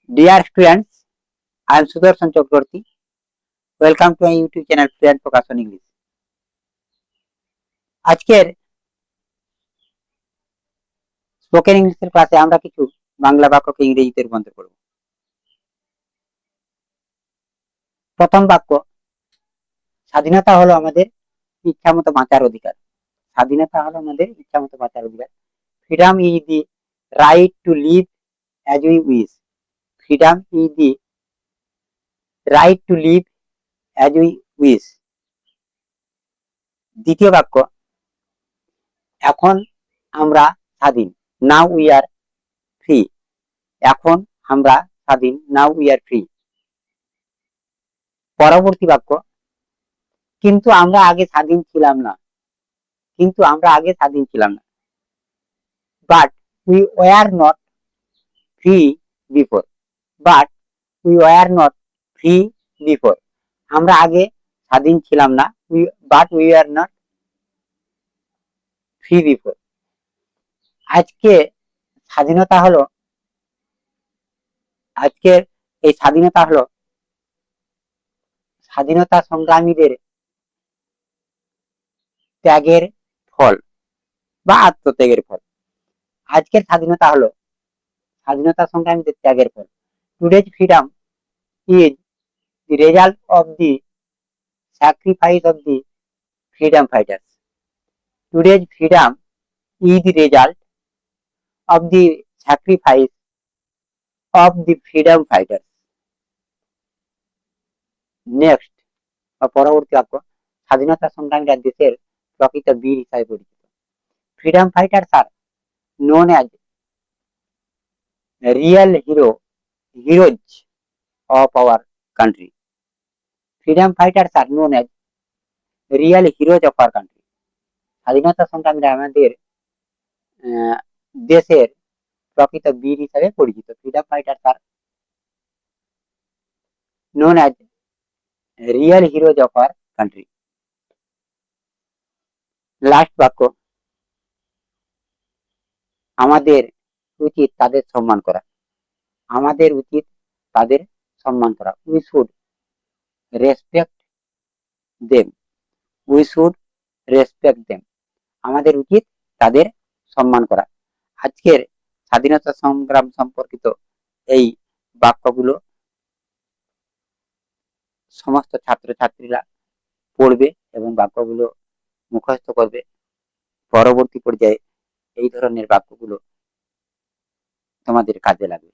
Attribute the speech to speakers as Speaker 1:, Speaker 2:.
Speaker 1: Dear students, I am Sudarshan Chakraborty. Welcome to my YouTube channel Fluent Focus on English. আজকের spoken ইংলিশের ক্লাসে আমরা কিছু বাংলা বাক্যকে ইংরেজিতে রূপান্তর করব। প্রথম বাক্য, স্বাধীনতা হলো আমাদের ইচ্ছামতো বাঁচার অধিকার। স্বাধীনতা হলো আমাদের ইচ্ছামতো বাঁচার অধিকার। Freedom is the right to live as we wish. Freedom is the right to live as we wish. দ্বিতীয় বাক্য, এখন আমরা স্বাধীন। Now we are free. এখন আমরা স্বাধীন। Now we are free. পরবর্তী বাক্য, কিন্তু আমরা আগে স্বাধীন ছিলাম না। কিন্তু আমরা আগে স্বাধীন ছিলাম না। But we were not free before. But we were not free before. আমরা আগে স্বাধীন ছিলাম না। But we are not free before. আজকে স্বাধীনতা হলো, আজকের এই স্বাধীনতা হলো স্বাধীনতা সংগ্রামীদের ত্যাগের ফল বা আত্মত্যাগের ফল। আজকের স্বাধীনতা হলো স্বাধীনতা সংগ্রামীদের ত্যাগের ফল। Today's freedom is the result of the sacrifice of the freedom fighters. Today's freedom is the result of the sacrifice of the freedom fighters. Next, পরবর্তী বাক্য, স্বাধীনতা সংগ্রামীরা দেশের প্রকৃত বীর হিসাবে পরিচিত। Freedom fighters are known as real heroes of our country. Freedom fighters are known as real heroes of our country. স্বাধীনতা সংগ্রামীরা আমাদের দেশের প্রকৃত বীর হিসাবে পরিচিত। Freedom fighters are known as real heroes of our country. Last বাক্য, আমাদের উচিত তাদের সম্মান করা। আমাদের উচিত তাদের সম্মান করা। We should respect them. We should respect them. আমাদের উচিত তাদের সম্মান করা। আজকের স্বাধীনতা সংগ্রাম সম্পর্কিত এই বাক্যগুলো সমস্ত ছাত্রছাত্রীরা পড়বে এবং বাক্যগুলো মুখস্থ করবে। পরবর্তী পর্যায়ে এই ধরনের বাক্যগুলো তোমাদের কাজে লাগবে।